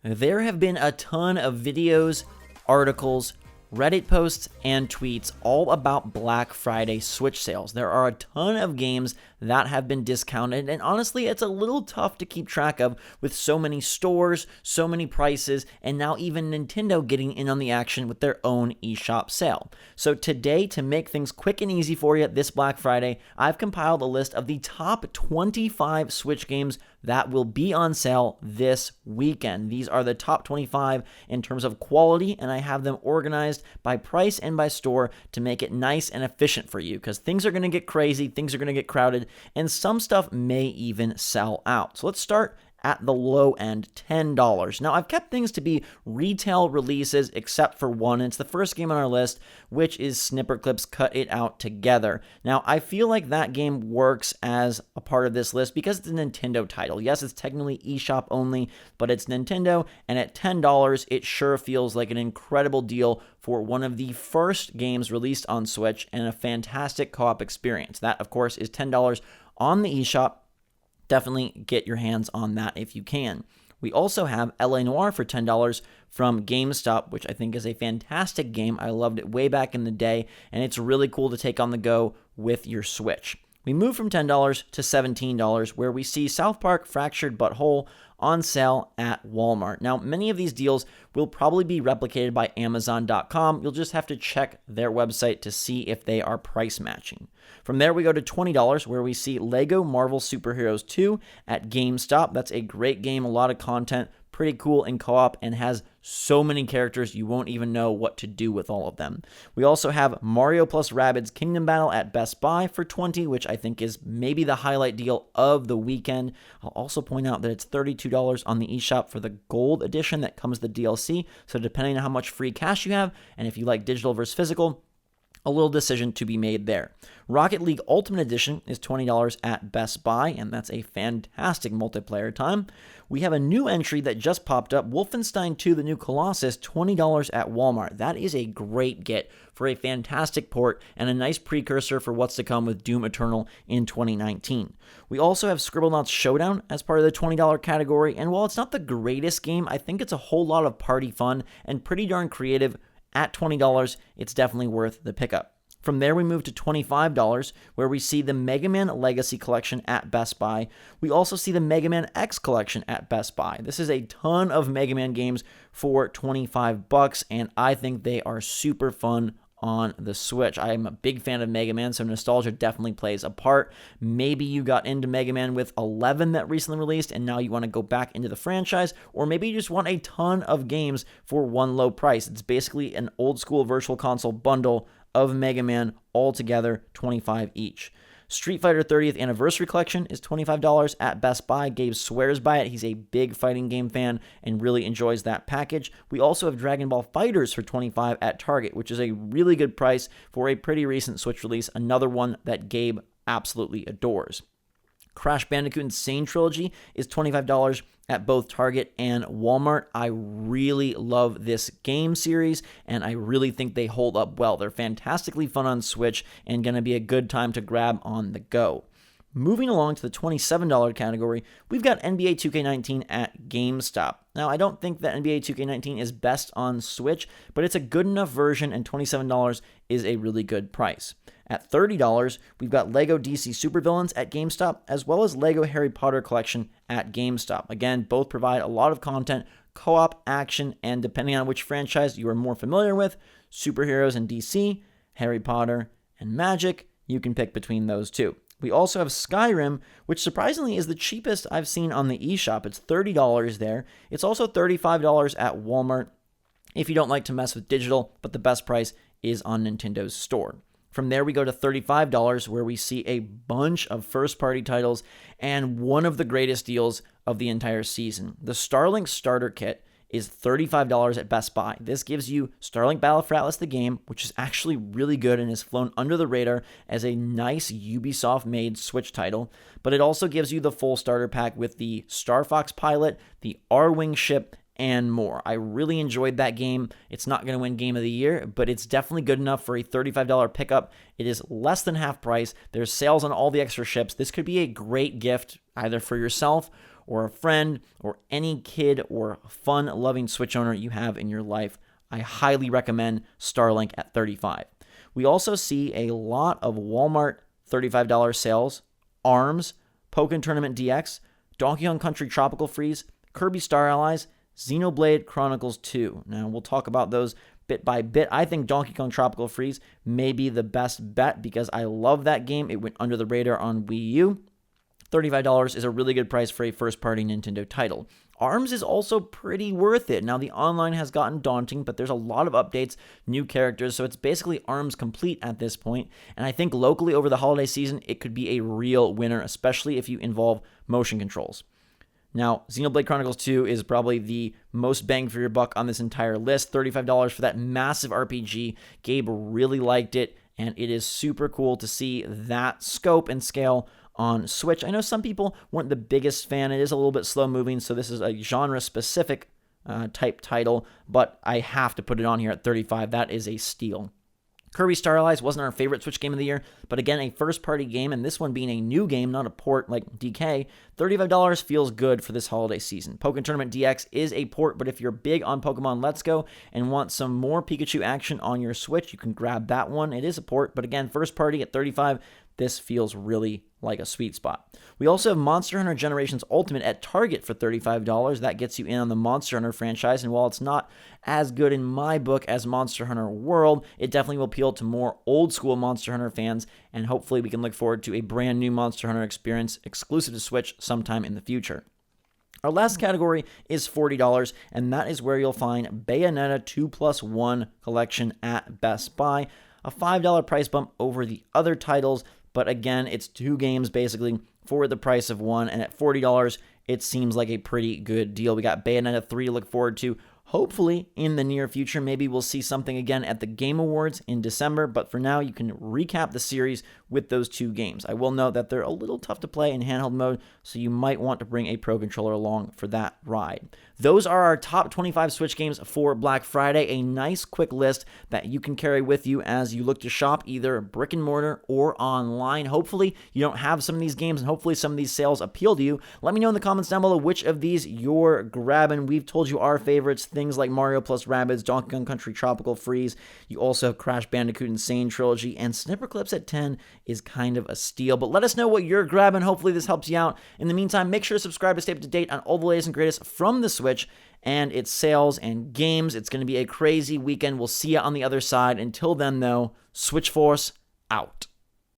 There have been a ton of videos, articles, Reddit posts, and tweets all about Black Friday Switch sales. There are a ton of games that have been discounted, and honestly, it's a little tough to keep track of with so many stores, so many prices, and now even Nintendo getting in on the action with their own eShop sale. So today, to make things quick and easy for you this Black Friday, I've compiled a list of the top 25 Switch games that will be on sale this weekend. These are the top 25 in terms of quality, and I have them organized by price and by store to make it nice and efficient for you, because things are going to get crazy, things are going to get crowded, and some stuff may even sell out. So let's start at the low end, $10. Now, I've kept things to be retail releases except for one. It's the first game on our list, which is SnipperClips Cut It Out Together. Now, I feel like that game works as a part of this list because it's a Nintendo title. Yes, it's technically eShop only, but it's Nintendo, and at $10, it sure feels like an incredible deal for one of the first games released on Switch and a fantastic co-op experience. That, of course, is $10 on the eShop. Definitely get your hands on that if you can. We also have Noire for $10 from GameStop, which I think is a fantastic game. I loved it way back in the day, and it's really cool to take on the go with your Switch. We move from $10 to $17, where we see South Park Fractured But Whole on sale at Walmart. Now, many of these deals will probably be replicated by Amazon.com. You'll just have to check their website to see if they are price matching. From there, we go to $20, where we see Lego Marvel Superheroes 2 at GameStop. That's a great game, a lot of content, pretty cool in co-op, and has so many characters you won't even know what to do with all of them. We also have Mario plus Rabbids Kingdom Battle at Best Buy for $20, which I think is maybe the highlight deal of the weekend. I'll also point out that it's $32 on the eShop for the gold edition that comes with the DLC, so depending on how much free cash you have, and if you like digital versus physical, a little decision to be made there. Rocket League Ultimate Edition is $20 at Best Buy, and that's a fantastic multiplayer time. We have a new entry that just popped up, Wolfenstein 2, the new Colossus, $20 at Walmart. That is a great get for a fantastic port and a nice precursor for what's to come with Doom Eternal in 2019. We also have Scribblenauts Showdown as part of the $20 category, and while it's not the greatest game, I think it's a whole lot of party fun and pretty darn creative. At $20, it's definitely worth the pickup. From there, we move to $25, where we see the Mega Man Legacy Collection at Best Buy. We also see the Mega Man X Collection at Best Buy. This is a ton of Mega Man games for $25, and I think they are super fun on the Switch. I am a big fan of Mega Man, so nostalgia definitely plays a part. Maybe you got into Mega Man with 11 that recently released, and now you want to go back into the franchise, or maybe you just want a ton of games for one low price. It's basically an old school Virtual Console bundle of Mega Man all together, $25 each. Street Fighter 30th Anniversary Collection is $25 at Best Buy. Gabe swears by it. He's a big fighting game fan and really enjoys that package. We also have Dragonball Fighters for $25 at Target, which is a really good price for a pretty recent Switch release, another one that Gabe absolutely adores. Crash Bandicoot Insane Trilogy is $25 at both Target and Walmart. I really love this game series, and I really think they hold up well. They're fantastically fun on Switch and going to be a good time to grab on the go. Moving along to the $27 category, we've got NBA 2K19 at GameStop. Now, I don't think that NBA 2K19 is best on Switch, but it's a good enough version, and $27 is a really good price. At $30, we've got LEGO DC Supervillains at GameStop, as well as LEGO Harry Potter Collection at GameStop. Again, both provide a lot of content, co-op, action, and depending on which franchise you are more familiar with, superheroes and DC, Harry Potter, and Magic, you can pick between those two. We also have Skyrim, which surprisingly is the cheapest I've seen on the eShop. It's $30 there. It's also $35 at Walmart if you don't like to mess with digital, but the best price is on Nintendo's store. From there, we go to $35, where we see a bunch of first-party titles and one of the greatest deals of the entire season. The Starlink Starter Kit is $35 at Best Buy. This gives you Starlink Battle for Atlas the game, which is actually really good and has flown under the radar as a nice Ubisoft-made Switch title, but it also gives you the full starter pack with the Star Fox pilot, the R-Wing ship, and more. I really enjoyed that game. It's not going to win Game of the Year, but it's definitely good enough for a $35 pickup. It is less than half price. There's sales on all the extra ships. This could be a great gift either for yourself or a friend or any kid or fun-loving Switch owner you have in your life, I highly recommend Starlink at $35. We also see a lot of Walmart $35 sales, ARMS, Pokken Tournament DX, Donkey Kong Country Tropical Freeze, Kirby Sterilise, Xenoblade Chronicles 2. Now, we'll talk about those bit by bit. I think Donkey Kong Tropical Freeze may be the best bet because I love that game. It went under the radar on Wii U. $35 is a really good price for a first-party Nintendo title. ARMS is also pretty worth it. Now, the online has gotten daunting, but there's a lot of updates, new characters, so it's basically ARMS complete at this point. And I think locally over the holiday season, it could be a real winner, especially if you involve motion controls. Now, Xenoblade Chronicles 2 is probably the most bang for your buck on this entire list. $35 for that massive RPG. Gabe really liked it, and it is super cool to see that scope and scale on Switch. I know some people weren't the biggest fan. It is a little bit slow moving, so this is a genre-specific type title, but I have to put it on here at $35. That is a steal. Kirby Sterilise wasn't our favorite Switch game of the year, but again, a first-party game, and this one being a new game, not a port like DK, $35 feels good for this holiday season. Pokken Tournament DX is a port, but if you're big on Pokemon Let's Go and want some more Pikachu action on your Switch, you can grab that one. It is a port, but again, first-party at $35, this feels really like a sweet spot. We also have Monster Hunter Generations Ultimate at Target for $35. That gets you in on the Monster Hunter franchise, and while it's not as good in my book as Monster Hunter World, it definitely will appeal to more old-school Monster Hunter fans, and hopefully we can look forward to a brand new Monster Hunter experience exclusive to Switch sometime in the future. Our last category is $40, and that is where you'll find Bayonetta 2+1 Collection at Best Buy, a $5 price bump over the other titles, but again, it's two games basically for the price of one, and at $40, it seems like a pretty good deal. We got Bayonetta 3 to look forward to. Hopefully, in the near future, maybe we'll see something again at the Game Awards in December, but for now, you can recap the series with those two games. I will note that they're a little tough to play in handheld mode, so you might want to bring a Pro Controller along for that ride. Those are our top 25 Switch games for Black Friday, a nice quick list that you can carry with you as you look to shop either brick and mortar or online. Hopefully, you don't have some of these games, and hopefully some of these sales appeal to you. Let me know in the comments down below which of these you're grabbing. We've told you our favorites, things like Mario plus Rabbids, Donkey Kong Country Tropical Freeze. You also have Crash Bandicoot Insane Trilogy, and SnipperClips at 10 is kind of a steal. But let us know what you're grabbing. Hopefully this helps you out. In the meantime, make sure to subscribe to stay up to date on all the latest and greatest from the Switch and its sales and games. It's going to be a crazy weekend. We'll see you on the other side. Until then, though, SwitchForce out.